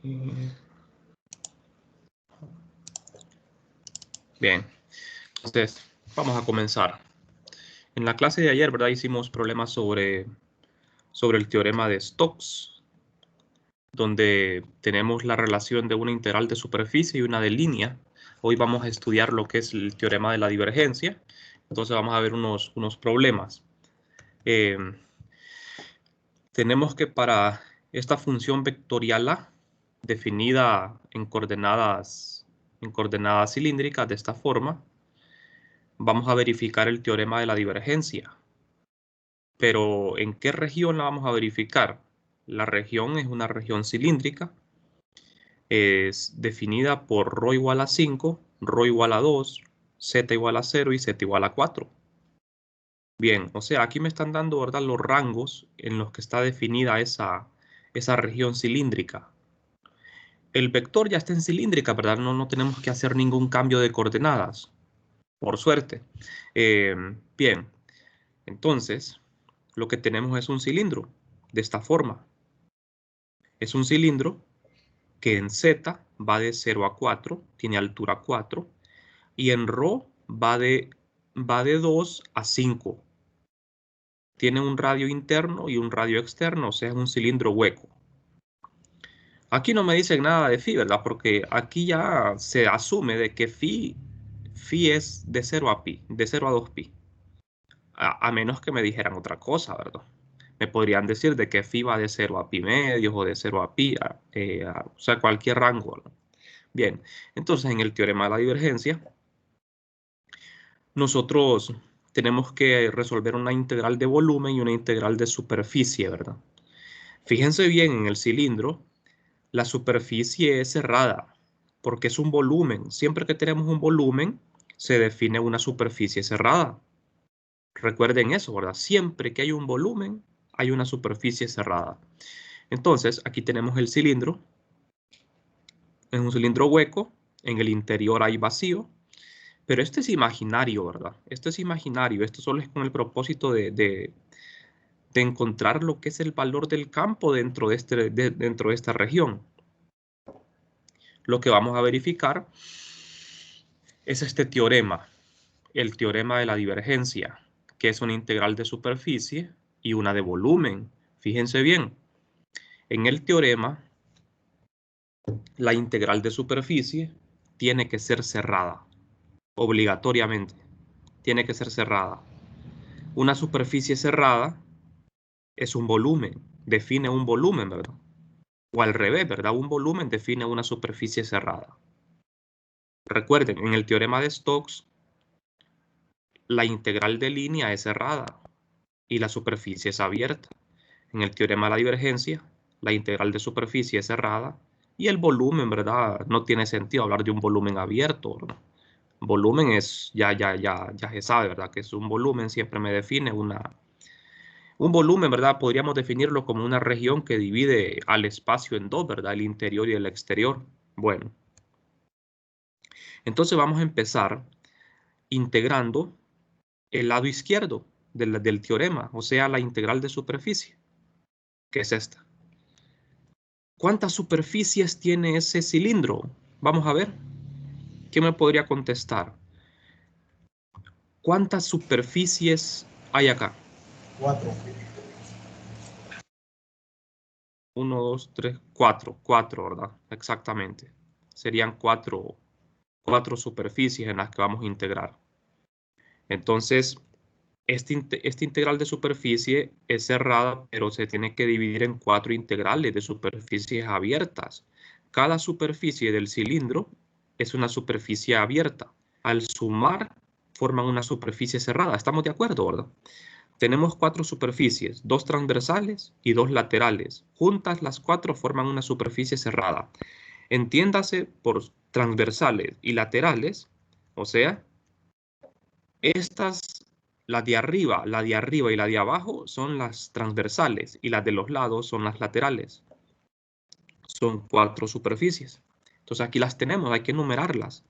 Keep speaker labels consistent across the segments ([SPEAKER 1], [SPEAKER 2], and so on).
[SPEAKER 1] Bien, entonces vamos a comenzar. En la clase de ayer, ¿verdad? Hicimos problemas sobre el teorema de Stokes, donde tenemos la relación de una integral de superficie y una de línea. Hoy vamos a estudiar lo que es el teorema de la divergencia. Entonces vamos a ver unos problemas. Tenemos que para esta función vectorial A, definida en coordenadas cilíndricas de esta forma, vamos a verificar el teorema de la divergencia. Pero ¿en qué región la vamos a verificar? La región es una región cilíndrica. Es definida por ρ igual a 5, ρ igual a 2, z igual a 0 y z igual a 4. Bien, o sea, aquí me están dando, ¿verdad?, los rangos en los que está definida esa región cilíndrica. El vector ya está en cilíndrica, ¿verdad? No tenemos que hacer ningún cambio de coordenadas, por suerte. Bien, entonces, lo que tenemos es un cilindro, de esta forma. Es un cilindro que en Z va de 0 a 4, tiene altura 4, y en ρ va de 2 a 5. Tiene un radio interno y un radio externo, o sea, es un cilindro hueco. Aquí no me dicen nada de phi, ¿verdad? Porque aquí ya se asume de que phi es de 0 a pi, de 0 a 2pi. A menos que me dijeran otra cosa, ¿verdad? Me podrían decir de que phi va de 0 a pi medios o de 0 a pi, o sea, cualquier rango, ¿verdad? Bien, entonces en el teorema de la divergencia, nosotros tenemos que resolver una integral de volumen y una integral de superficie, ¿verdad? Fíjense bien, en el cilindro, la superficie es cerrada porque es un volumen. Siempre que tenemos un volumen, se define una superficie cerrada. Recuerden eso, ¿verdad? Siempre que hay un volumen, hay una superficie cerrada. Entonces, aquí tenemos el cilindro. Es un cilindro hueco. En el interior hay vacío. Pero este es imaginario, ¿verdad? Esto es imaginario. Esto solo es con el propósito de encontrar lo que es el valor del campo dentro de esta región. Lo que vamos a verificar es este teorema, el teorema de la divergencia, que es una integral de superficie y una de volumen. Fíjense bien, en el teorema, la integral de superficie tiene que ser cerrada, obligatoriamente. Tiene que ser cerrada. Una superficie cerrada es un volumen, define un volumen, ¿verdad? O al revés, ¿verdad? Un volumen define una superficie cerrada. Recuerden, en el teorema de Stokes, la integral de línea es cerrada y la superficie es abierta. En el teorema de la divergencia, la integral de superficie es cerrada y el volumen, ¿verdad? No tiene sentido hablar de un volumen abierto, ¿verdad? Volumen es, ya se sabe, ¿verdad? Que es un volumen, siempre me define un volumen, ¿verdad? Podríamos definirlo como una región que divide al espacio en dos, ¿verdad? El interior y el exterior. Bueno, entonces vamos a empezar integrando el lado izquierdo del teorema, o sea, la integral de superficie, que es esta. ¿Cuántas superficies tiene ese cilindro? Vamos a ver. ¿Quién me podría contestar? ¿Cuántas superficies hay acá?
[SPEAKER 2] 4.
[SPEAKER 1] 1, 2, 3, 4. 4, ¿verdad? Exactamente. Serían cuatro superficies en las que vamos a integrar. Entonces, esta integral de superficie es cerrada, pero se tiene que dividir en 4 integrales de superficies abiertas. Cada superficie del cilindro es una superficie abierta. Al sumar, forman una superficie cerrada. ¿Estamos de acuerdo, verdad? Tenemos 4 superficies, 2 transversales y 2 laterales. Juntas las 4 forman una superficie cerrada. Entiéndase por transversales y laterales, o sea, estas, la de arriba y la de abajo son las transversales y las de los lados son las laterales. Son 4 superficies. Entonces aquí las tenemos, hay que enumerarlas.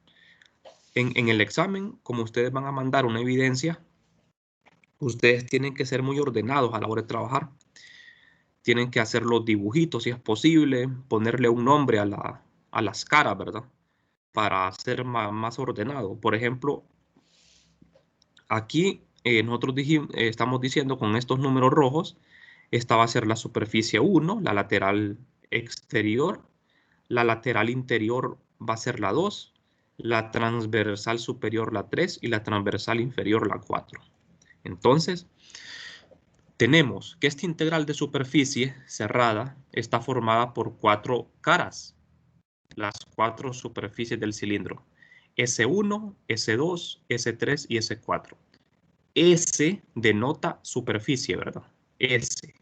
[SPEAKER 1] En el examen, como ustedes van a mandar una evidencia, ustedes tienen que ser muy ordenados a la hora de trabajar. tienen que hacer los dibujitos si es posible, ponerle un nombre a las caras, ¿verdad? Para ser más ordenado. Por ejemplo, aquí nosotros estamos diciendo con estos números rojos, esta va a ser la superficie 1, la lateral exterior, la lateral interior va a ser la 2, la transversal superior la 3 y la transversal inferior la 4. Entonces, tenemos que esta integral de superficie cerrada está formada por 4 caras, las 4 superficies del cilindro, S1, S2, S3 y S4. S denota superficie, ¿verdad? S.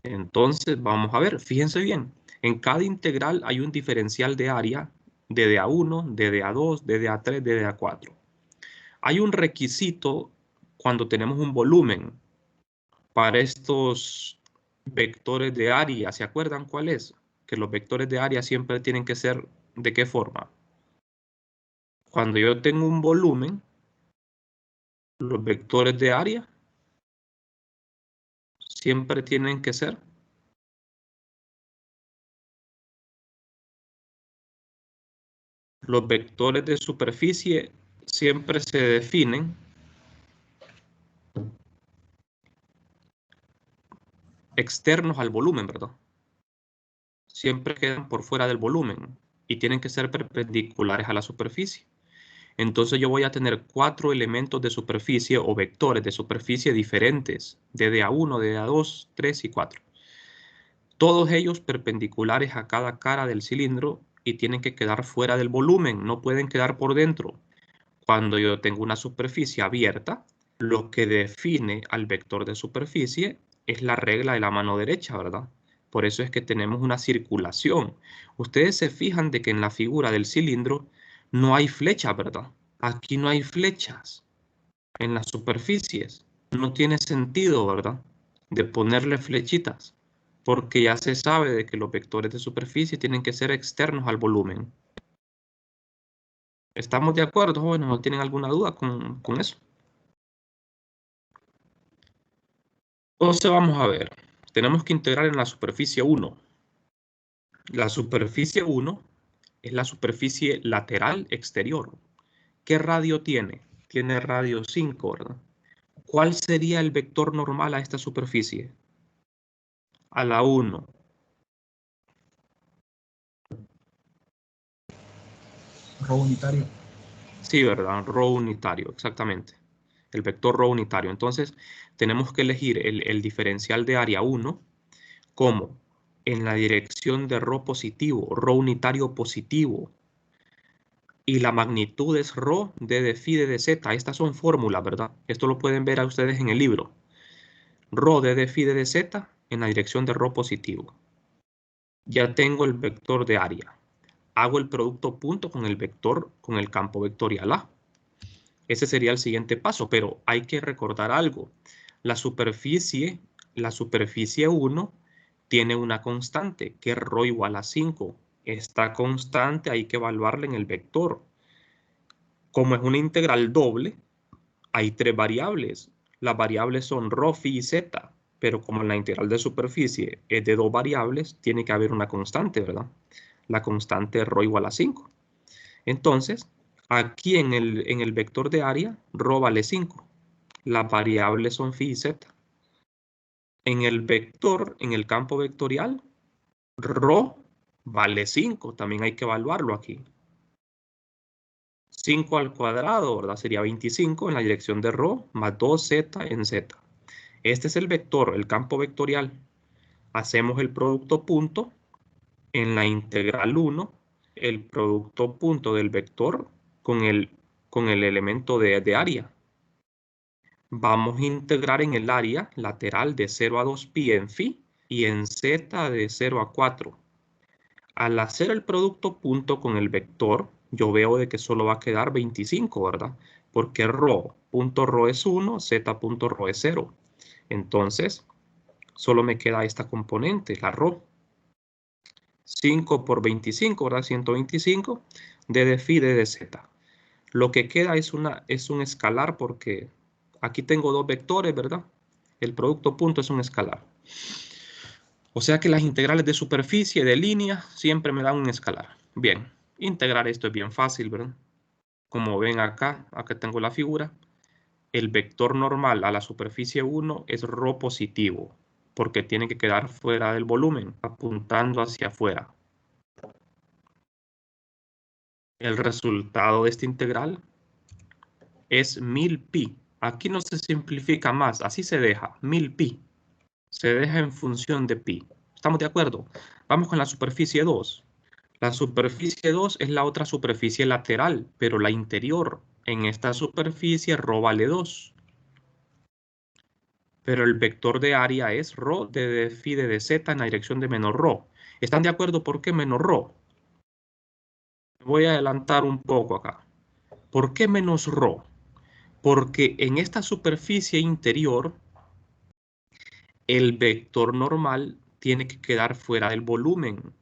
[SPEAKER 1] Entonces, vamos a ver, fíjense bien, en cada integral hay un diferencial de área de DA1, de DA2, de DA3, de DA4. Hay un requisito cuando tenemos un volumen para estos vectores de área. ¿Se acuerdan cuál es? Que los vectores de área siempre tienen que ser, ¿de qué forma? Cuando yo tengo un volumen, los vectores de área siempre tienen que ser los vectores de superficie siempre se definen externos al volumen, ¿verdad? Siempre quedan por fuera del volumen y tienen que ser perpendiculares a la superficie. Entonces yo voy a tener 4 elementos de superficie o vectores de superficie diferentes, de DA1, de DA2, 3 y 4. Todos ellos perpendiculares a cada cara del cilindro y tienen que quedar fuera del volumen, no pueden quedar por dentro. Cuando yo tengo una superficie abierta, lo que define al vector de superficie es la regla de la mano derecha, ¿verdad? Por eso es que tenemos una circulación. Ustedes se fijan de que en la figura del cilindro no hay flechas, ¿verdad? Aquí no hay flechas en las superficies. No tiene sentido, ¿verdad? De ponerle flechitas, porque ya se sabe de que los vectores de superficie tienen que ser externos al volumen. ¿Estamos de acuerdo, jóvenes? ¿No tienen alguna duda con eso? Entonces vamos a ver. Tenemos que integrar en la superficie 1. La superficie 1 es la superficie lateral exterior. ¿Qué radio tiene? Tiene radio 5, ¿verdad? ¿Cuál sería el vector normal a esta superficie? A la 1.
[SPEAKER 2] Rho unitario.
[SPEAKER 1] Sí, ¿verdad? Rho unitario, exactamente. El vector rho unitario. Entonces, tenemos que elegir el diferencial de área 1 como en la dirección de rho positivo, rho unitario positivo. Y la magnitud es rho de phi de z. Estas son fórmulas, ¿verdad? Esto lo pueden ver a ustedes en el libro. Rho de phi de z en la dirección de rho positivo. Ya tengo el vector de área. Hago el producto punto con el vector, con el campo vectorial A. Ese sería el siguiente paso, pero hay que recordar algo. La superficie 1 tiene una constante, que es ρ igual a 5. Esta constante hay que evaluarla en el vector. Como es una integral doble, hay 3 variables. Las variables son ρ, phi y z, pero como la integral de superficie es de 2 variables, tiene que haber una constante, ¿verdad? La constante es ρ igual a 5. Entonces, aquí en el vector de área, ρ vale 5. Las variables son phi y z. En el vector, en el campo vectorial, ρ vale 5. También hay que evaluarlo aquí. 5 al cuadrado, ¿verdad? Sería 25 en la dirección de ρ más 2z en z. Este es el vector, el campo vectorial. Hacemos el producto punto en la integral 1, el producto punto del vector con el elemento de área. Vamos a integrar en el área lateral de 0 a 2pi en phi y en z de 0 a 4. Al hacer el producto punto con el vector, yo veo de que solo va a quedar 25, ¿verdad? Porque punto ρ es 1, z.ρ es 0. Entonces, solo me queda esta componente, la ρ. 5 por 25, ¿verdad? 125 de phi de z. Lo que queda es un escalar porque aquí tengo dos vectores, ¿verdad? El producto punto es un escalar. O sea que las integrales de superficie, de línea, siempre me dan un escalar. Bien, integrar esto es bien fácil, ¿verdad? Como ven acá tengo la figura. El vector normal a la superficie 1 es ρ positivo, porque tiene que quedar fuera del volumen, apuntando hacia afuera. El resultado de esta integral es 1000pi. Aquí no se simplifica más, así se deja, 1000pi. Se deja en función de pi. ¿Estamos de acuerdo? Vamos con la superficie 2. La superficie 2 es la otra superficie lateral, pero la interior. En esta superficie ρ vale 2. Pero el vector de área es ρ de phi de z en la dirección de menos ρ. ¿Están de acuerdo por qué menos ρ? Voy a adelantar un poco acá. ¿Por qué menos ρ? Porque en esta superficie interior, el vector normal tiene que quedar fuera del volumen.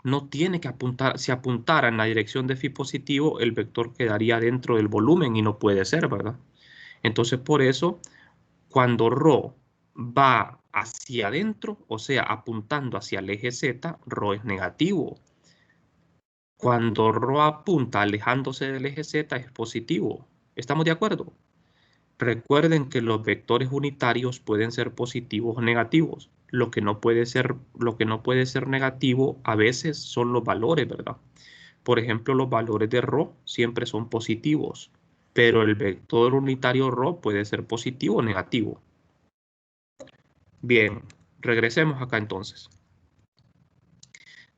[SPEAKER 1] No tiene que apuntar, si apuntara en la dirección de phi positivo, el vector quedaría dentro del volumen y no puede ser, ¿verdad? Entonces, por eso, cuando ρ va hacia adentro, o sea, apuntando hacia el eje Z, ρ es negativo. Cuando ρ apunta alejándose del eje Z es positivo. ¿Estamos de acuerdo? Recuerden que los vectores unitarios pueden ser positivos o negativos. Lo que no puede ser negativo a veces son los valores, ¿verdad? Por ejemplo, los valores de ρ siempre son positivos, pero el vector unitario ρ puede ser positivo o negativo. Bien, regresemos acá entonces.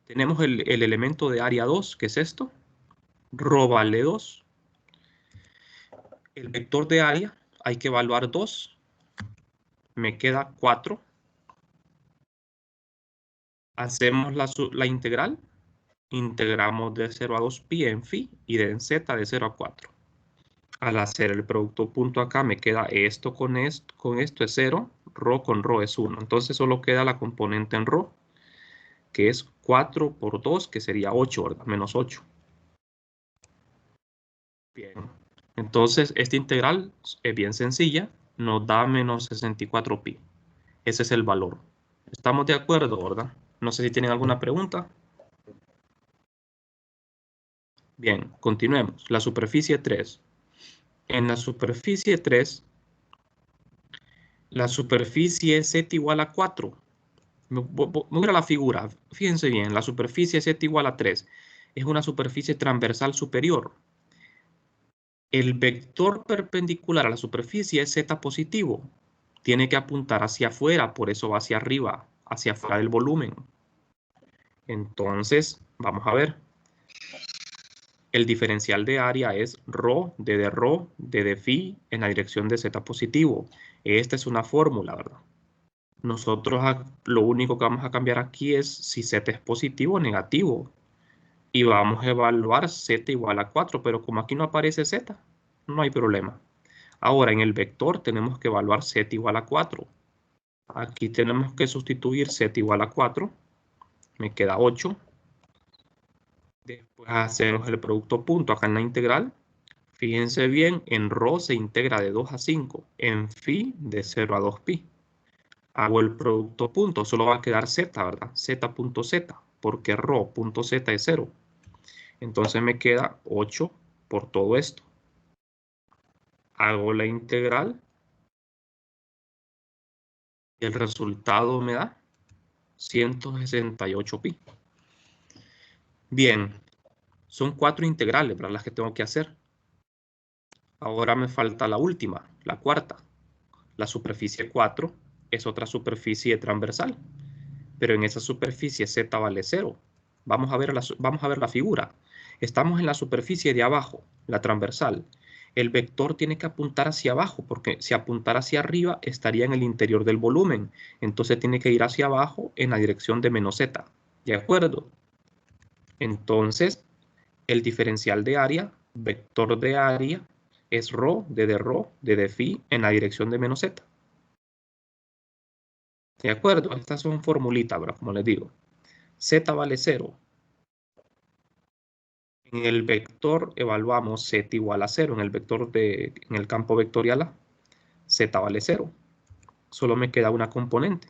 [SPEAKER 1] Tenemos el elemento de área 2, que es esto. Ρ vale 2. El vector de área hay que evaluar 2. Me queda 4. Hacemos la integral. Integramos de 0 a 2pi en phi y de z de 0 a 4. Al hacer el producto punto acá me queda esto con esto es 0, ρ con ρ es 1. Entonces solo queda la componente en ρ, que es 4 por 2, que sería 8, ¿verdad? Menos 8. Bien. Entonces esta integral es bien sencilla, nos da menos 64pi. Ese es el valor. ¿Estamos de acuerdo, verdad? No sé si tienen alguna pregunta. Bien, continuemos. La superficie 3. En la superficie 3, la superficie z igual a 4. Mira la figura. Fíjense bien, la superficie z igual a 3. Es una superficie transversal superior. El vector perpendicular a la superficie es z positivo. Tiene que apuntar hacia afuera, por eso va hacia arriba, hacia afuera del volumen. Entonces, vamos a ver. El diferencial de área es ρ de phi en la dirección de z positivo. Esta es una fórmula, ¿verdad? Nosotros lo único que vamos a cambiar aquí es si z es positivo o negativo. Y vamos a evaluar z igual a 4, pero como aquí no aparece z, no hay problema. Ahora, en el vector tenemos que evaluar z igual a 4. Aquí tenemos que sustituir z igual a 4. Me queda 8. Después hacemos el producto punto acá en la integral. Fíjense bien, en ρ se integra de 2 a 5, en phi de 0 a 2pi. Hago el producto punto, solo va a quedar z, ¿verdad? z.z, porque ρ.z es 0. Entonces me queda 8 por todo esto. Hago la integral y el resultado me da 168pi. Bien, son 4 integrales, ¿verdad? Las que tengo que hacer. Ahora me falta la última, la cuarta. La superficie 4 es otra superficie transversal, pero en esa superficie z vale 0. Vamos a ver la figura. Estamos en la superficie de abajo, la transversal. El vector tiene que apuntar hacia abajo, porque si apuntara hacia arriba estaría en el interior del volumen. Entonces tiene que ir hacia abajo en la dirección de menos z. ¿De acuerdo? Entonces, el diferencial de área, vector de área, es ρ de phi en la dirección de menos z. ¿De acuerdo? Estas son formulitas, ¿verdad? Como les digo. Z vale 0. En el vector evaluamos z igual a 0. En el campo vectorial A, z vale 0. Solo me queda una componente.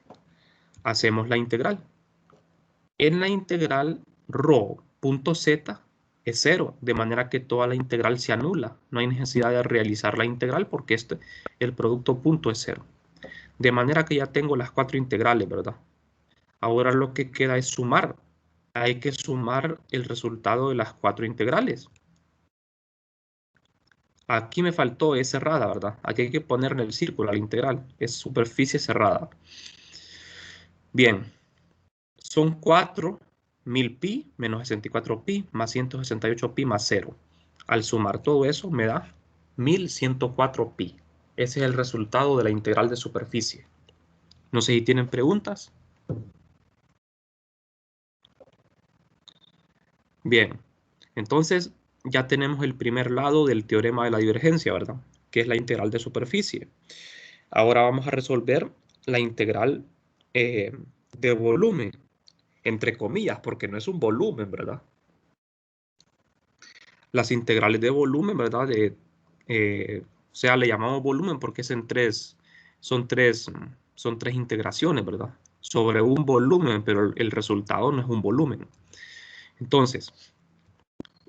[SPEAKER 1] Hacemos la integral. En la integral, rho.z es 0, de manera que toda la integral se anula. No hay necesidad de realizar la integral porque el producto punto es 0. De manera que ya tengo las 4 integrales, ¿verdad? Ahora lo que queda es sumar. Hay que sumar el resultado de las 4 integrales. Aquí me faltó, es cerrada, ¿verdad? Aquí hay que ponerle el círculo a la integral. Es superficie cerrada. Bien, son 4, 1000pi menos 64pi más 168pi más 0. Al sumar todo eso me da 1104pi. Ese es el resultado de la integral de superficie. No sé si tienen preguntas. Bien, entonces ya tenemos el primer lado del teorema de la divergencia, ¿verdad? Que es la integral de superficie. Ahora vamos a resolver la integral de volumen, entre comillas, porque no es un volumen, ¿verdad? Las integrales de volumen, ¿verdad? O sea, le llamamos volumen porque son tres integraciones, ¿verdad? Sobre un volumen, pero el resultado no es un volumen. Entonces,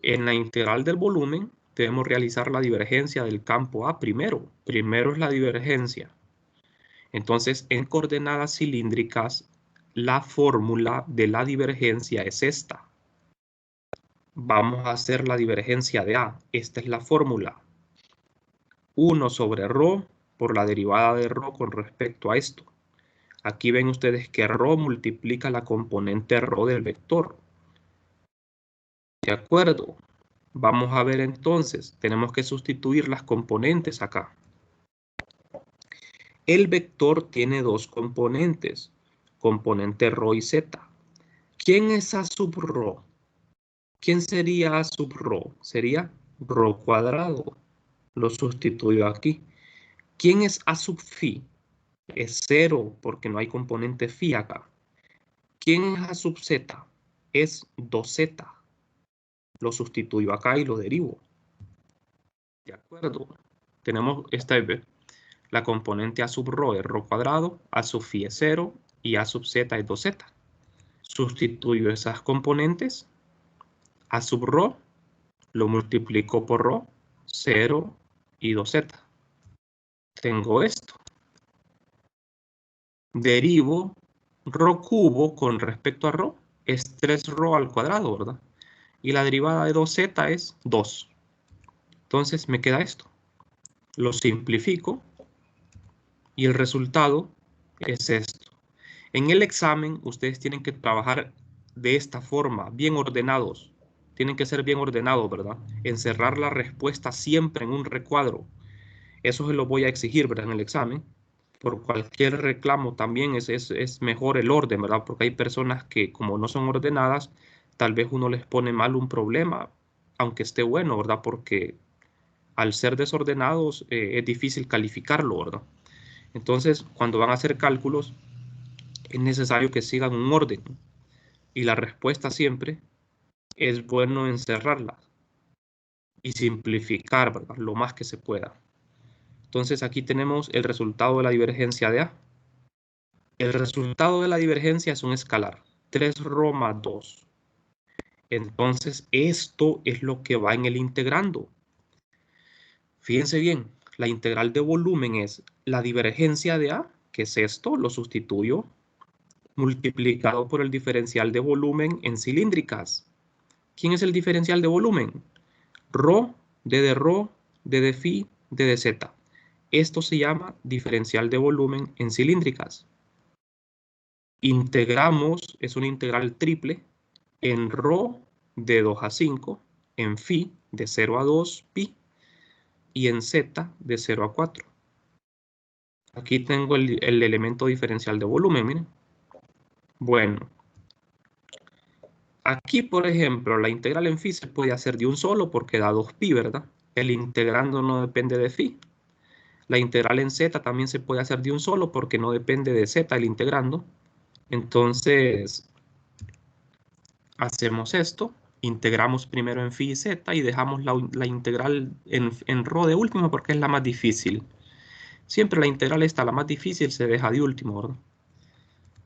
[SPEAKER 1] en la integral del volumen debemos realizar la divergencia del campo A primero. Primero es la divergencia. Entonces, en coordenadas cilíndricas, la fórmula de la divergencia es esta. Vamos a hacer la divergencia de A. Esta es la fórmula. 1 sobre ρ por la derivada de ρ con respecto a esto. Aquí ven ustedes que ρ multiplica la componente ρ del vector. ¿De acuerdo? Vamos a ver entonces, tenemos que sustituir las componentes acá. El vector tiene dos componentes, componente ρ y z. ¿Quién es A sub ρ? ¿Quién sería A sub ρ? Sería ρ cuadrado. Lo sustituyo aquí. ¿Quién es A sub phi? Es 0 porque no hay componente phi acá. ¿Quién es A sub z? Es 2z. Lo sustituyo acá y lo derivo. ¿De acuerdo? Tenemos la componente A sub ρ es ρ cuadrado, A sub phi es 0 y A sub z es 2z. Sustituyo esas componentes. A sub ρ lo multiplico por ρ, 0 y 2z. Tengo esto. Derivo ρ cubo con respecto a ρ. Es 3ρ al cuadrado, ¿verdad? Y la derivada de 2z es 2. Entonces me queda esto. Lo simplifico y el resultado es esto. En el examen ustedes tienen que trabajar de esta forma, bien ordenados. Tienen que ser bien ordenados, ¿verdad? Encerrar la respuesta siempre en un recuadro. Eso se lo voy a exigir, ¿verdad? En el examen. Por cualquier reclamo también es mejor el orden, ¿verdad? Porque hay personas que como no son ordenadas, tal vez uno les pone mal un problema, aunque esté bueno, ¿verdad? Porque al ser desordenados es difícil calificarlo, ¿verdad? Entonces, cuando van a hacer cálculos, es necesario que sigan un orden. Y la respuesta siempre es bueno encerrarla y simplificar, ¿verdad? Lo más que se pueda. Entonces, aquí tenemos el resultado de la divergencia de A. El resultado de la divergencia es un escalar, 3ρ más 2. Entonces, esto es lo que va en el integrando. Fíjense bien, la integral de volumen es la divergencia de A, que es esto, lo sustituyo, multiplicado por el diferencial de volumen en cilíndricas. ¿Quién es el diferencial de volumen? Ρ, d de ρ, d de phi, d de z. Esto se llama diferencial de volumen en cilíndricas. Integramos, es una integral triple, en ρ de 2 a 5, en phi de 0 a 2 pi y en z de 0 a 4. Aquí tengo el elemento diferencial de volumen, miren. Bueno, aquí, por ejemplo, la integral en phi se puede hacer de un solo porque da 2pi, ¿verdad? El integrando no depende de phi. La integral en z también se puede hacer de un solo porque no depende de z el integrando. Entonces, hacemos esto. Integramos primero en phi y z y dejamos la integral en ρ de último porque es la más difícil. Siempre la integral esta, la más difícil, se deja de último, ¿verdad?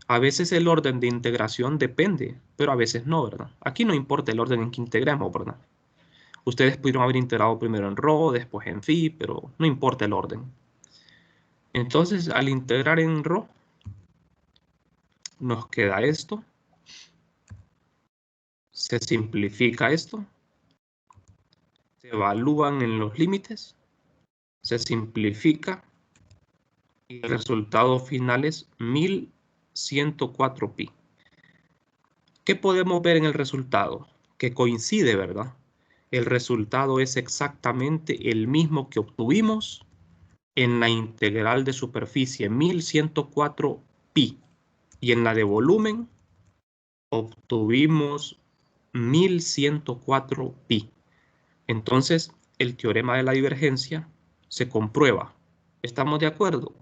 [SPEAKER 1] A veces el orden de integración depende, pero a veces no, ¿verdad? Aquí no importa el orden en que integremos, ¿verdad? Ustedes pudieron haber integrado primero en ρ, después en phi, pero no importa el orden. Entonces, al integrar en ρ, nos queda esto. Se simplifica esto. Se evalúan en los límites. Se simplifica. Y el resultado final es 1104 pi. ¿Qué podemos ver en el resultado? Que coincide, ¿verdad? El resultado es exactamente el mismo que obtuvimos en la integral de superficie, 1104 pi. Y en la de volumen obtuvimos 1104 pi. Entonces, el teorema de la divergencia se comprueba. ¿Estamos de acuerdo?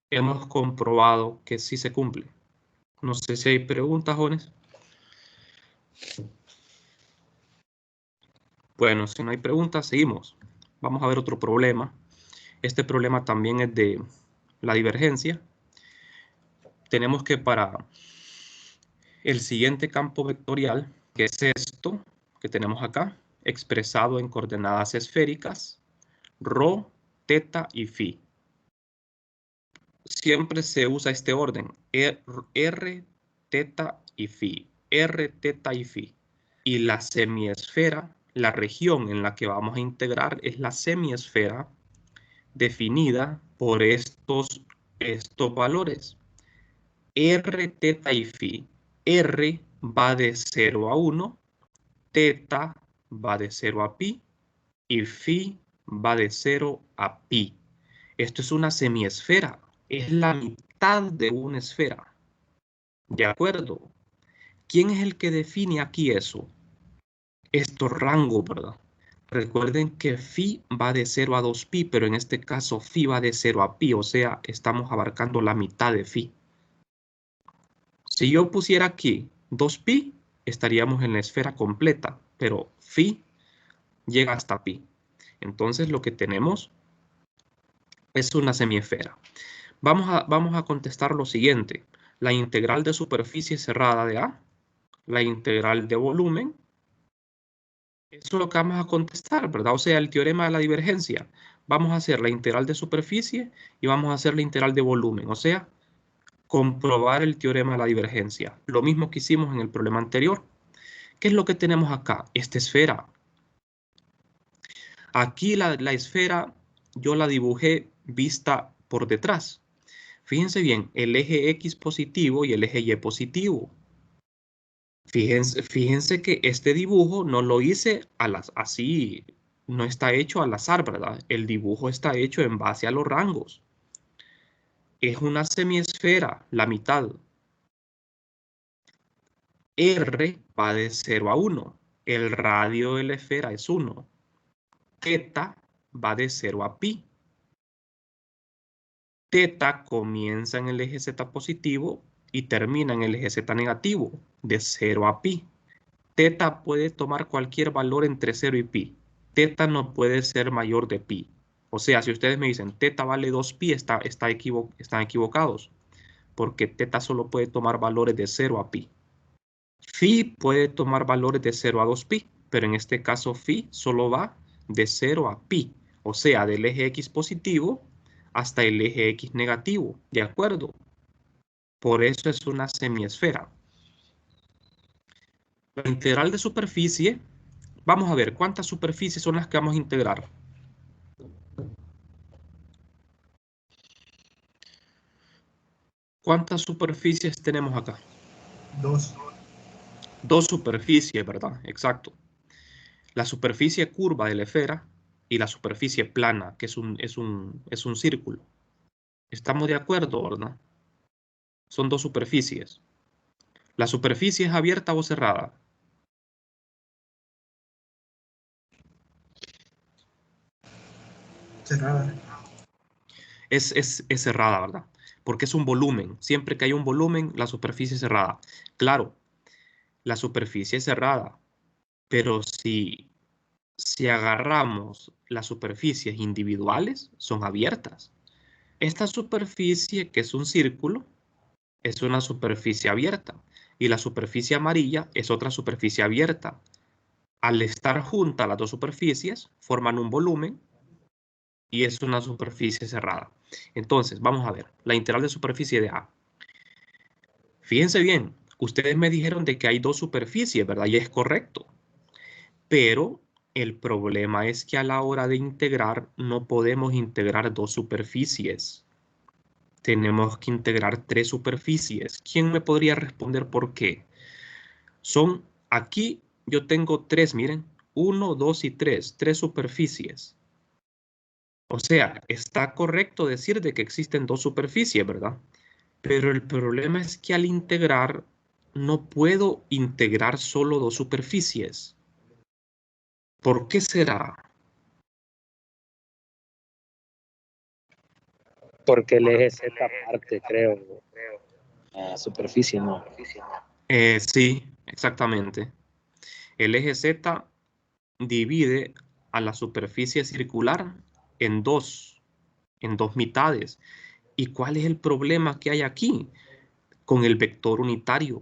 [SPEAKER 1] Hemos comprobado que sí se cumple. No sé si hay preguntas, jóvenes. Bueno, si no hay preguntas, seguimos. Vamos a ver otro problema. Este problema también es de la divergencia. Tenemos que para el siguiente campo vectorial, que es esto que tenemos acá, expresado en coordenadas esféricas, ρ, teta y phi. Siempre se usa este orden, r, teta y phi, r, teta y phi. Y la semiesfera, la región en la que vamos a integrar es la semiesfera definida por estos valores. R, teta y phi. R va de 0 a 1, teta va de 0 a pi y phi va de 0 a pi. Esto es una semiesfera, es la mitad de una esfera. ¿De acuerdo? ¿Quién es el que define aquí eso? Estos rangos, ¿verdad? Recuerden que phi va de 0 a 2pi, pero en este caso phi va de 0 a pi, o sea, estamos abarcando la mitad de phi. Si yo pusiera aquí 2pi, estaríamos en la esfera completa, pero phi llega hasta pi. Entonces lo que tenemos es una semiesfera. Vamos a contestar lo siguiente. La integral de superficie cerrada de A, la integral de volumen. Eso es lo que vamos a contestar, ¿verdad? O sea, el teorema de la divergencia. Vamos a hacer la integral de superficie y vamos a hacer la integral de volumen. O sea, comprobar el teorema de la divergencia. Lo mismo que hicimos en el problema anterior. ¿Qué es lo que tenemos acá? Esta esfera. Aquí la esfera yo la dibujé vista por detrás. Fíjense bien, el eje X positivo y el eje Y positivo. Fíjense que este dibujo no lo hice así, no está hecho al azar, ¿verdad? El dibujo está hecho en base a los rangos. Es una semiesfera, la mitad. R va de 0 a 1. El radio de la esfera es 1. Teta va de 0 a pi. Teta comienza en el eje Z positivo y termina en el eje Z negativo, de 0 a pi. Teta puede tomar cualquier valor entre 0 y pi. Teta no puede ser mayor de pi. O sea, si ustedes me dicen teta vale 2pi, están equivocados. Porque teta solo puede tomar valores de 0 a pi. Phi puede tomar valores de 0 a 2pi, pero en este caso phi solo va de 0 a pi. O sea, del eje X positivo hasta el eje X negativo. ¿De acuerdo? Por eso es una semiesfera. La integral de superficie, vamos a ver cuántas superficies son las que vamos a integrar. ¿Cuántas superficies tenemos acá?
[SPEAKER 2] Dos.
[SPEAKER 1] Dos superficies, ¿verdad? Exacto. La superficie curva de la esfera y la superficie plana, que es un círculo. ¿Estamos de acuerdo, verdad? Son dos superficies. ¿La superficie es abierta o cerrada?
[SPEAKER 2] Cerrada.
[SPEAKER 1] Es cerrada, ¿verdad? Porque es un volumen. Siempre que hay un volumen, la superficie es cerrada. Claro, la superficie es cerrada, pero si agarramos las superficies individuales, son abiertas. Esta superficie, que es un círculo, es una superficie abierta. Y la superficie amarilla es otra superficie abierta. Al estar juntas las dos superficies, forman un volumen y es una superficie cerrada. Entonces, vamos a ver, la integral de superficie de A. Fíjense bien, ustedes me dijeron de que hay dos superficies, ¿verdad? Y es correcto. Pero el problema es que a la hora de integrar no podemos integrar dos superficies. Tenemos que integrar tres superficies. ¿Quién me podría responder por qué? Aquí yo tengo tres, miren, 1, 2 y 3, tres superficies. O sea, está correcto decir de que existen dos superficies, ¿verdad? Pero el problema es que al integrar no puedo integrar solo dos superficies. ¿Por qué será?
[SPEAKER 3] Porque el eje Z parte, creo, la superficie, ¿no?
[SPEAKER 1] Sí, exactamente. El eje Z divide a la superficie circular en dos mitades. ¿Y cuál es el problema que hay aquí? Con el vector unitario.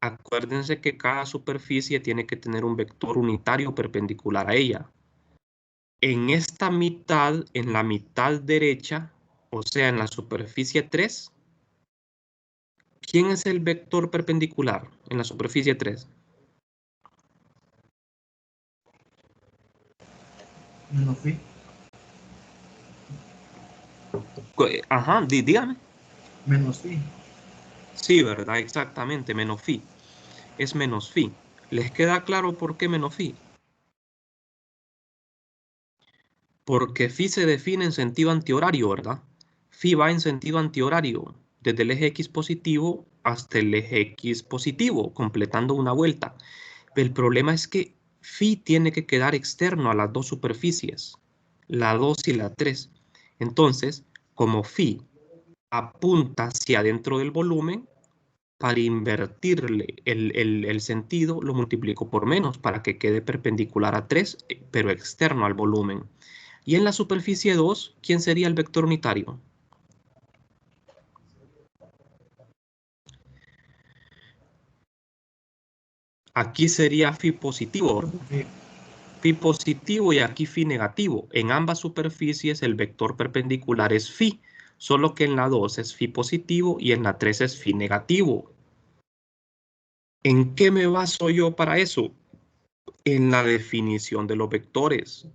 [SPEAKER 1] Acuérdense que cada superficie tiene que tener un vector unitario perpendicular a ella. En esta mitad, en la mitad derecha, o sea, en la superficie 3, ¿quién es el vector perpendicular en la superficie 3?
[SPEAKER 2] Menos phi.
[SPEAKER 1] Ajá, dígame.
[SPEAKER 2] Menos phi.
[SPEAKER 1] Sí, ¿verdad? Exactamente, menos phi. Es menos phi. ¿Les queda claro por qué menos phi? Porque phi se define en sentido antihorario, ¿verdad? Phi va en sentido antihorario, desde el eje X positivo hasta el eje X positivo, completando una vuelta. El problema es que phi tiene que quedar externo a las dos superficies, la 2 y la 3. Entonces, como phi apunta hacia adentro del volumen, para invertirle el sentido, lo multiplico por menos para que quede perpendicular a 3, pero externo al volumen. Y en la superficie 2, ¿quién sería el vector unitario? Aquí sería phi positivo, ¿verdad?
[SPEAKER 2] Phi.
[SPEAKER 1] Phi positivo y aquí phi negativo. En ambas superficies el vector perpendicular es phi, solo que en la 2 es phi positivo y en la 3 es phi negativo. ¿En qué me baso yo para eso? En la definición de los vectores.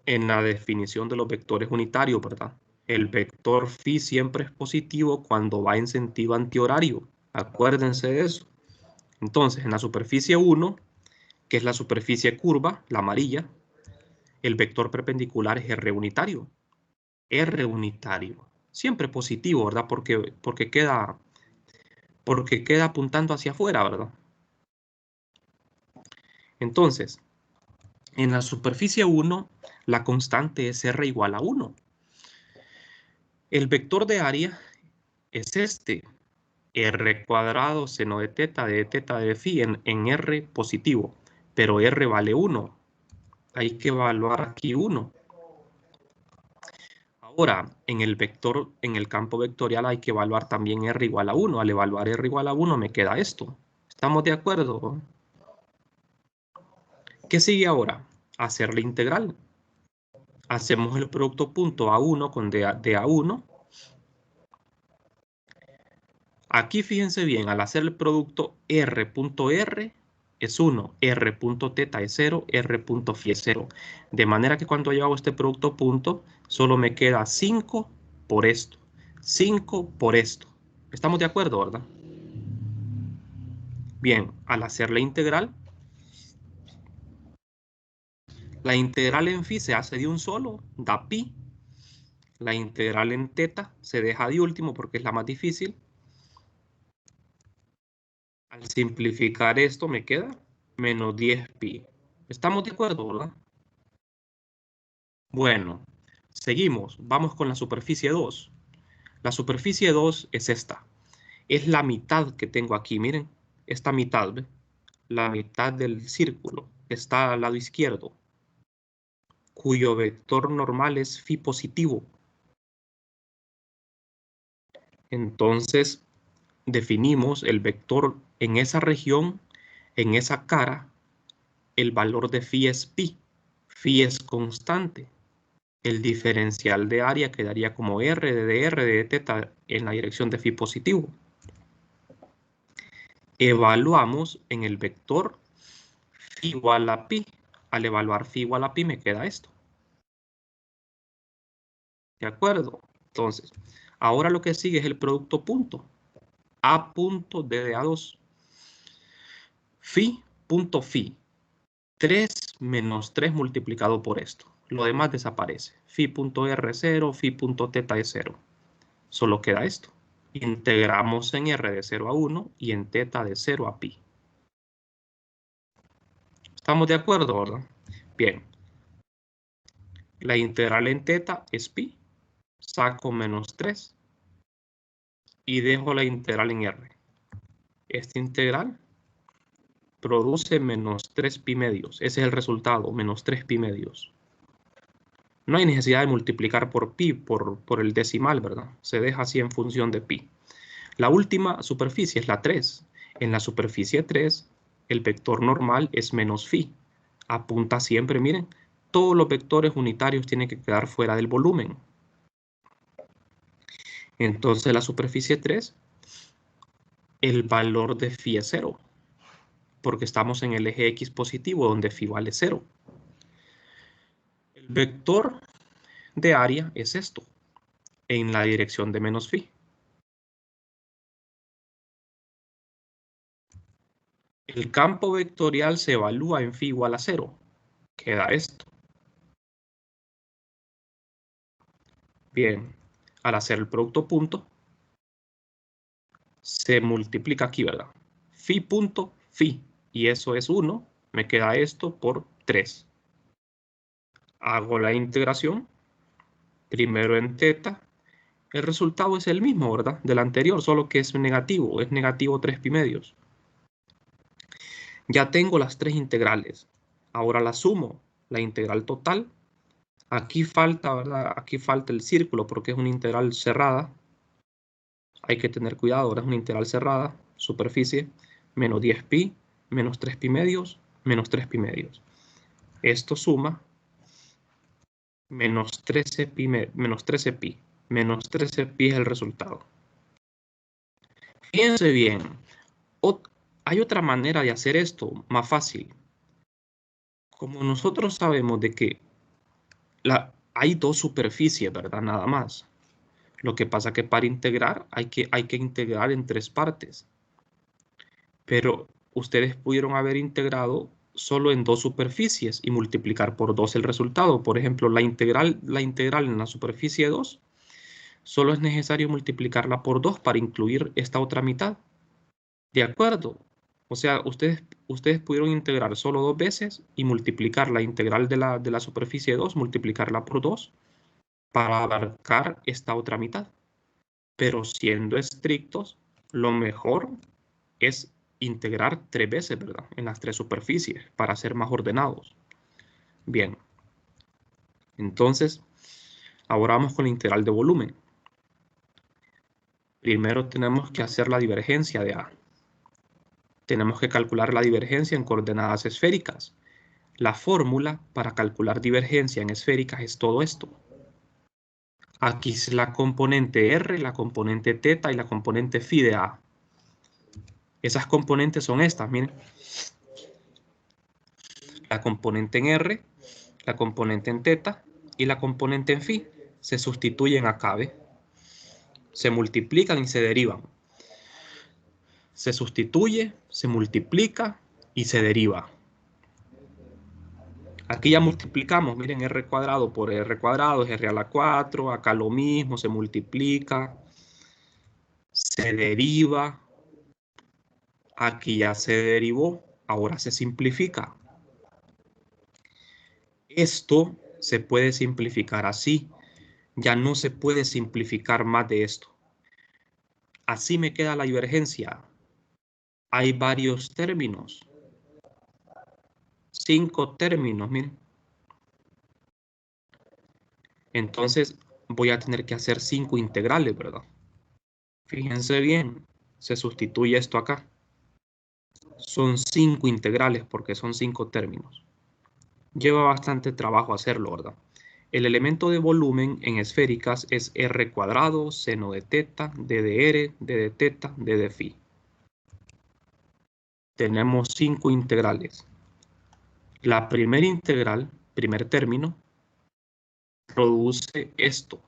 [SPEAKER 1] En la definición de los vectores unitarios, ¿verdad? El vector phi siempre es positivo cuando va en sentido antihorario. Acuérdense de eso. Entonces, en la superficie 1, que es la superficie curva, la amarilla, el vector perpendicular es R unitario. R unitario. Siempre positivo, ¿verdad? Porque queda apuntando hacia afuera, ¿verdad? Entonces, en la superficie 1, la constante es R igual a 1. El vector de área es este, R cuadrado seno de teta de phi en R positivo, pero R vale 1. Hay que evaluar aquí 1. Ahora, en el campo vectorial hay que evaluar también R igual a 1. Al evaluar R igual a 1 me queda esto. ¿Estamos de acuerdo? ¿Qué sigue ahora? Hacer la integral. Hacemos el producto punto A1 con de A1. Aquí fíjense bien, al hacer el producto R.R es 1, R.θ es 0, R.φ es 0. De manera que cuando yo hago este producto punto, solo me queda 5 por esto, 5 por esto. ¿Estamos de acuerdo, verdad? Bien, al hacer la integral en phi se hace de un solo, da pi. La integral en teta se deja de último porque es la más difícil. Al simplificar esto me queda menos 10 pi. ¿Estamos de acuerdo, verdad? Bueno, seguimos. Vamos con la superficie 2. La superficie 2 es esta. Es la mitad que tengo aquí. Miren, esta mitad, ¿ve? La mitad del círculo está al lado izquierdo, cuyo vector normal es phi positivo. Entonces, definimos el vector en esa región, en esa cara, el valor de phi es pi. Phi es constante. El diferencial de área quedaría como r de teta en la dirección de phi positivo. Evaluamos en el vector phi igual a pi. Al evaluar phi igual a pi me queda esto. ¿De acuerdo? Entonces, ahora lo que sigue es el producto punto. A punto de A2. Phi punto phi. 3 menos 3 multiplicado por esto. Lo demás desaparece. Phi punto r es 0, phi punto teta es 0. Solo queda esto. Integramos en r de 0 a 1 y en teta de 0 a pi. ¿Estamos de acuerdo, verdad? Bien. La integral en teta es pi. Saco menos 3 y dejo la integral en r. Esta integral produce menos 3 pi medios. Ese es el resultado, menos 3 pi medios. No hay necesidad de multiplicar por pi, por el decimal, ¿verdad? Se deja así en función de pi. La última superficie es la 3. En la superficie 3, el vector normal es menos phi. Apunta siempre, miren, todos los vectores unitarios tienen que quedar fuera del volumen. Entonces la superficie 3, el valor de phi es 0, porque estamos en el eje X positivo, donde phi vale 0. El vector de área es esto, en la dirección de menos phi. El campo vectorial se evalúa en phi igual a 0. Queda esto. Bien, al hacer el producto punto, se multiplica aquí, ¿verdad? Phi punto phi, y eso es 1, me queda esto por 3. Hago la integración, primero en teta, el resultado es el mismo, ¿verdad? Del anterior, solo que es negativo 3 pi medios. Ya tengo las 3 integrales. Ahora la sumo, la integral total. Aquí falta, ¿verdad? Aquí falta el círculo porque es una integral cerrada. Hay que tener cuidado, ahora es una integral cerrada, superficie, menos 10 pi, menos 3 pi medios, menos 3 pi medios. Esto suma menos 13 pi, menos 13 pi. Menos 13 pi es el resultado. Fíjense bien, hay otra manera de hacer esto, más fácil. Como nosotros sabemos de que hay dos superficies, ¿verdad? Nada más. Lo que pasa que para integrar hay que integrar en 3 partes. Pero ustedes pudieron haber integrado solo en 2 superficies y multiplicar por 2 el resultado. Por ejemplo, la integral en la superficie 2, solo es necesario multiplicarla por 2 para incluir esta otra mitad. ¿De acuerdo? O sea, ustedes pudieron integrar solo 2 veces y multiplicar la integral de la superficie 2, multiplicarla por 2 para abarcar esta otra mitad. Pero siendo estrictos, lo mejor es integrar 3 veces, ¿verdad? En las 3 superficies para ser más ordenados. Bien. Entonces, ahora vamos con la integral de volumen. Primero tenemos que hacer la divergencia de A. Tenemos que calcular la divergencia en coordenadas esféricas. La fórmula para calcular divergencia en esféricas es todo esto. Aquí es la componente R, la componente teta y la componente phi de A. Esas componentes son estas, miren. La componente en R, la componente en teta y la componente en phi se sustituyen acá, ¿ve? Se multiplican y se derivan. Se sustituye, se multiplica y se deriva. Aquí ya multiplicamos, miren, r cuadrado por r cuadrado es r a la 4, acá lo mismo, se multiplica, se deriva, aquí ya se derivó, ahora se simplifica. Esto se puede simplificar así, ya no se puede simplificar más de esto. Así me queda la divergencia. Hay varios términos. 5 términos, miren. Entonces voy a tener que hacer 5 integrales, ¿verdad? Fíjense bien, se sustituye esto acá. Son 5 integrales porque son 5 términos. Lleva bastante trabajo hacerlo, ¿verdad? El elemento de volumen en esféricas es r cuadrado, seno de teta, d de r, d de teta, d de phi. Tenemos 5 integrales. La primera integral, primer término, produce esto.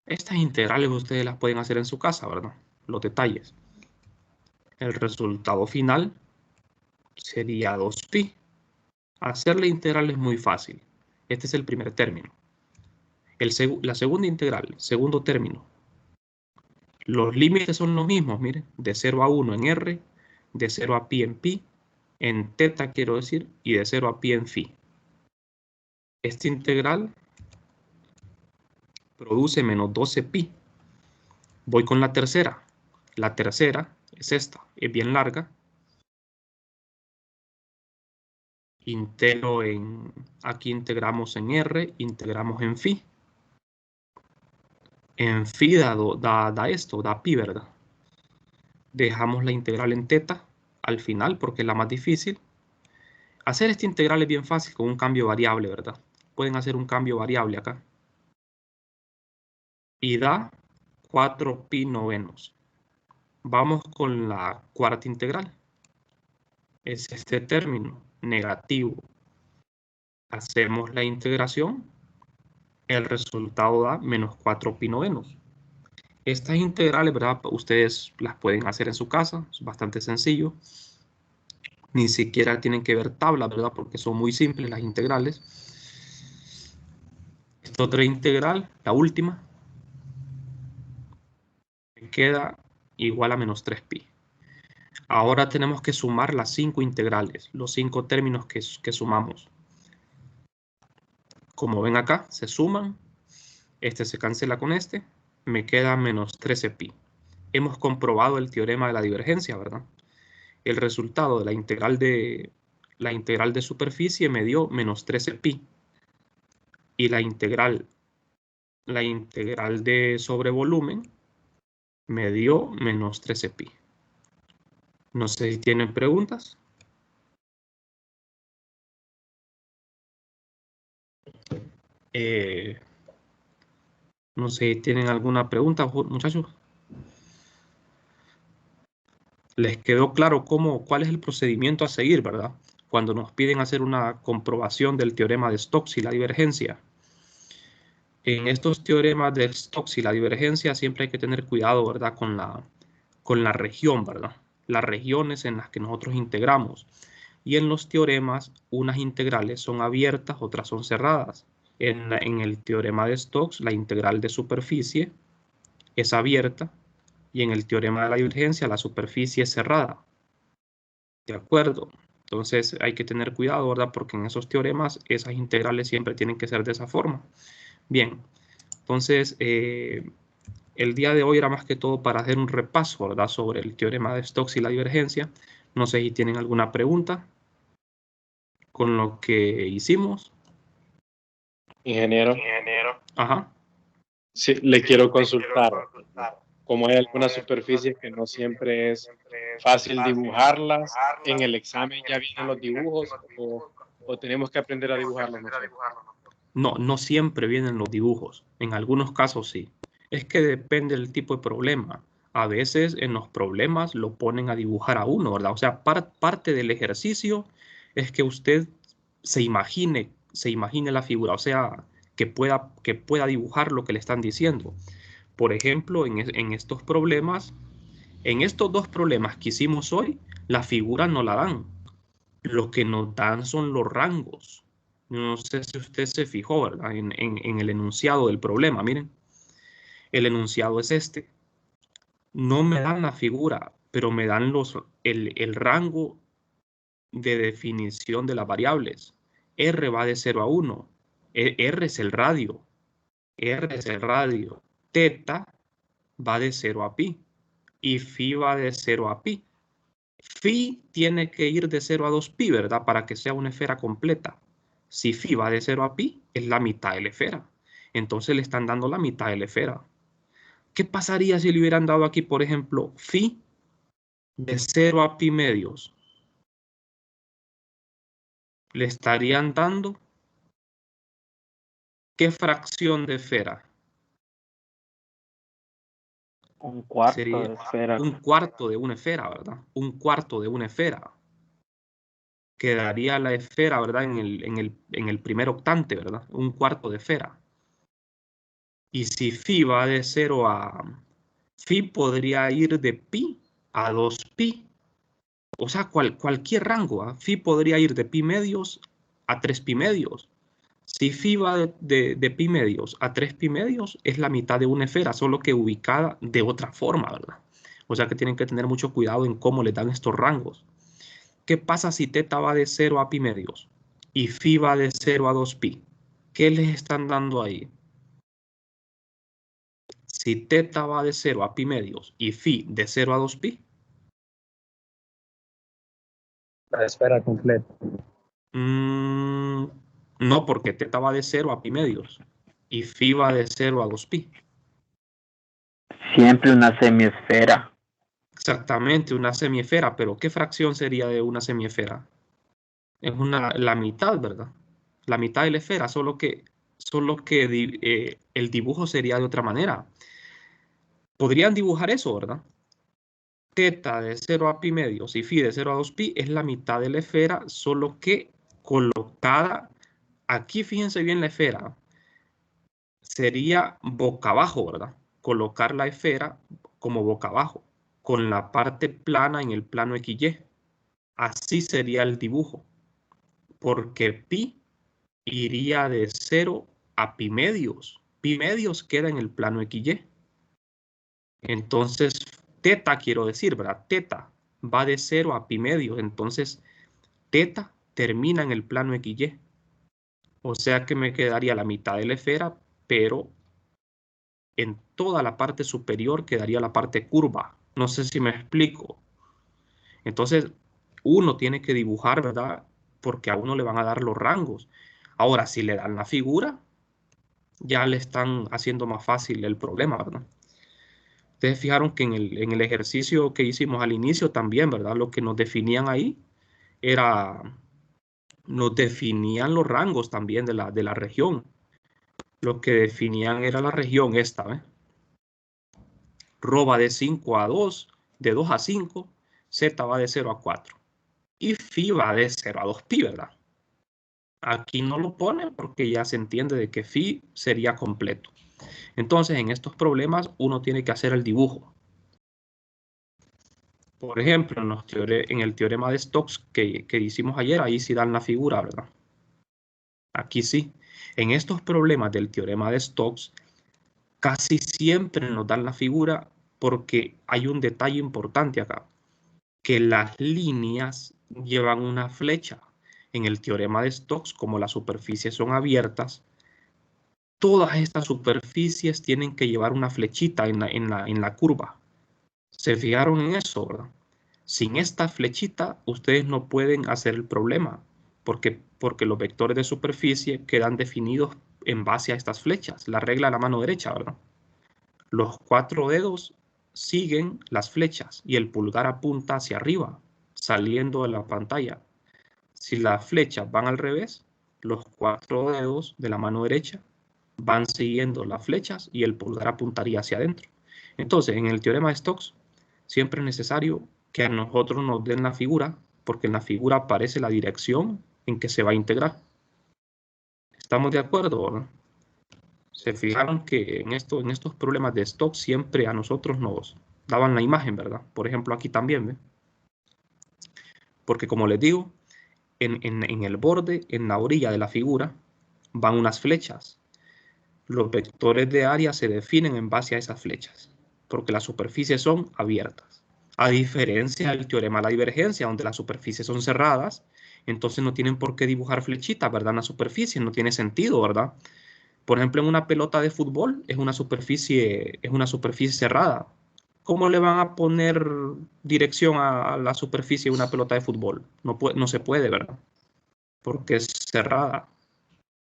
[SPEAKER 1] Estas integrales ustedes las pueden hacer en su casa, ¿verdad? Los detalles. El resultado final sería 2pi. Hacer la integral es muy fácil. Este es el primer término. La segunda integral, segundo término. Los límites son los mismos, miren. De 0 a 1 en r, de 0 a pi en teta quiero decir, y de 0 a pi en phi. Esta integral produce menos 12pi. Voy con la tercera. La tercera es esta, es bien larga. Integro en, aquí integramos en r, integramos en phi. En phi da esto, da pi, ¿verdad? Dejamos la integral en teta al final porque es la más difícil. Hacer esta integral es bien fácil con un cambio variable, ¿verdad? Pueden hacer un cambio variable acá. Y da 4pi novenos. Vamos con la cuarta integral. Es este término, negativo. Hacemos la integración. El resultado da menos 4pi novenos. Estas integrales, ¿verdad? Ustedes las pueden hacer en su casa. Es bastante sencillo. Ni siquiera tienen que ver tablas, ¿verdad? Porque son muy simples las integrales. Esta otra integral, la última, me queda igual a menos 3pi. Ahora tenemos que sumar las 5 integrales, los 5 términos que sumamos. Como ven acá, se suman. Este se cancela con este. Me queda menos 13pi. Hemos comprobado el teorema de la divergencia, ¿verdad? El resultado de la integral de superficie me dio menos 13pi. Y la integral de sobrevolumen me dio menos 13pi. No sé si tienen preguntas. No sé si tienen alguna pregunta, muchachos. Les quedó claro cuál es el procedimiento a seguir, ¿verdad? Cuando nos piden hacer una comprobación del teorema de Stokes y la divergencia. En estos teoremas de Stokes y la divergencia siempre hay que tener cuidado, ¿verdad? Con la región, ¿verdad? Las regiones en las que nosotros integramos. Y en los teoremas, unas integrales son abiertas, otras son cerradas. En el teorema de Stokes, la integral de superficie es abierta y en el teorema de la divergencia, la superficie es cerrada. ¿De acuerdo? Entonces hay que tener cuidado, ¿verdad? Porque en esos teoremas, esas integrales siempre tienen que ser de esa forma. Bien, entonces el día de hoy era más que todo para hacer un repaso, ¿verdad? Sobre el teorema de Stokes y la divergencia. No sé si tienen alguna pregunta con lo que hicimos.
[SPEAKER 3] Ingeniero.
[SPEAKER 1] Ajá.
[SPEAKER 3] Sí, le quiero consultar. Como hay algunas superficies que no siempre es fácil dibujarlas, ¿en el examen ya vienen los dibujos o tenemos que aprender a dibujarlos nosotros?
[SPEAKER 1] No siempre vienen los dibujos. En algunos casos sí. Es que depende del tipo de problema. A veces en los problemas lo ponen a dibujar a uno, ¿verdad? O sea, parte del ejercicio es que usted se imagine la figura, o sea, que pueda dibujar lo que le están diciendo. Por ejemplo, en estos problemas, en estos dos problemas que hicimos hoy, la figura no la dan. Lo que nos dan son los rangos. No sé si usted se fijó, ¿verdad? En el enunciado del problema, miren. El enunciado es este. No me dan la figura, pero me dan el rango de definición de las variables. R va de 0 a 1. R es el radio. R es el radio. Teta va de 0 a pi. Y phi va de 0 a pi. Phi tiene que ir de 0 a 2pi, ¿verdad? Para que sea una esfera completa. Si phi va de 0 a pi, es la mitad de la esfera. Entonces le están dando la mitad de la esfera. ¿Qué pasaría si le hubieran dado aquí, por ejemplo, phi de 0 a pi medios? Le estarían dando ¿qué fracción de esfera?
[SPEAKER 4] Un cuarto
[SPEAKER 1] Sería
[SPEAKER 4] de esfera.
[SPEAKER 1] un cuarto de una esfera, ¿verdad? Un cuarto de una esfera. Quedaría la esfera, ¿verdad? En el primer octante, ¿verdad? Un cuarto de esfera. Y si phi va de 0 a... Phi podría ir de pi a 2pi. O sea, cualquier rango. ¿Ah? Phi podría ir de pi medios a 3 pi medios. Si phi va de pi medios a 3 pi medios, es la mitad de una esfera, solo que ubicada de otra forma, ¿verdad? O sea que tienen que tener mucho cuidado en cómo le dan estos rangos. ¿Qué pasa si teta va de 0 a pi medios y phi va de 0 a 2pi? ¿Qué les están dando ahí? Si teta va de 0 a pi medios y phi de 0 a 2pi.
[SPEAKER 4] La esfera completa.
[SPEAKER 1] No, porque teta va de 0 a pi medios y phi va de 0 a 2pi.
[SPEAKER 4] Siempre una semiesfera.
[SPEAKER 1] Exactamente, una semiesfera, pero ¿qué fracción sería de una semiesfera? Es la mitad, ¿verdad? La mitad de la esfera, solo que el dibujo sería de otra manera. Podrían dibujar eso, ¿verdad? Teta de 0 a pi medios y phi de 0 a 2pi es la mitad de la esfera, solo que colocada aquí, fíjense bien la esfera, sería boca abajo, ¿verdad? Colocar la esfera como boca abajo, con la parte plana en el plano XY. Así sería el dibujo, porque pi iría de 0 a pi medios. Pi medios queda en el plano XY. Entonces, teta quiero decir, ¿verdad? Teta va de 0 a pi medios. Entonces, teta termina en el plano XY. O sea que me quedaría la mitad de la esfera, pero en toda la parte superior quedaría la parte curva. No sé si me explico. Entonces, uno tiene que dibujar, ¿verdad? Porque a uno le van a dar los rangos. Ahora, si le dan la figura, ya le están haciendo más fácil el problema, ¿verdad? Ustedes fijaron que en el ejercicio que hicimos al inicio también, ¿verdad? Lo que nos definían ahí era, nos definían los rangos también de la región. Lo que definían era la región esta, ¿ves? Rho va de 5 a 2, de 2 a 5, Z va de 0 a 4. Y phi va de 0 a 2pi, ¿verdad? Aquí no lo ponen porque ya se entiende de que phi sería completo. Entonces, en estos problemas uno tiene que hacer el dibujo. Por ejemplo, en el teorema de Stokes que hicimos ayer, ahí sí dan la figura, ¿verdad? Aquí sí. En estos problemas del teorema de Stokes, casi siempre nos dan la figura porque hay un detalle importante acá, que las líneas llevan una flecha. En el teorema de Stokes, como las superficies son abiertas, todas estas superficies tienen que llevar una flechita en la curva. ¿Se fijaron en eso, verdad? Sin esta flechita, ustedes no pueden hacer el problema, porque los vectores de superficie quedan definidos en base a estas flechas. La regla de la mano derecha, ¿verdad? Los 4 dedos siguen las flechas y el pulgar apunta hacia arriba, saliendo de la pantalla. Si las flechas van al revés, los 4 dedos de la mano derecha van siguiendo las flechas y el pulgar apuntaría hacia adentro. Entonces, en el teorema de Stokes, siempre es necesario que a nosotros nos den la figura, porque en la figura aparece la dirección en que se va a integrar. ¿Estamos de acuerdo, no? Se fijaron que en estos problemas de Stokes siempre a nosotros nos daban la imagen, ¿verdad? Por ejemplo, aquí también, ¿ve? Porque como les digo, en el borde, en la orilla de la figura, van unas flechas. Los vectores de área se definen en base a esas flechas, porque las superficies son abiertas. A diferencia del teorema de la divergencia, donde las superficies son cerradas, entonces no tienen por qué dibujar flechitas, ¿verdad? En la superficie no tiene sentido, ¿verdad? Por ejemplo, en una pelota de fútbol es una superficie cerrada. ¿Cómo le van a poner dirección a la superficie de una pelota de fútbol? No se puede, ¿verdad? Porque es cerrada.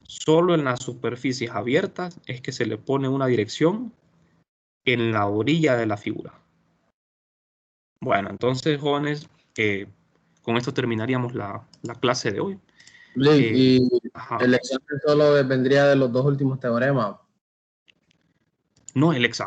[SPEAKER 1] Solo en las superficies abiertas es que se le pone una dirección en la orilla de la figura. Bueno, entonces, jóvenes, con esto terminaríamos la clase de hoy.
[SPEAKER 5] Y
[SPEAKER 1] Ajá.
[SPEAKER 5] el examen solo vendría de los dos últimos teoremas.
[SPEAKER 1] No, el examen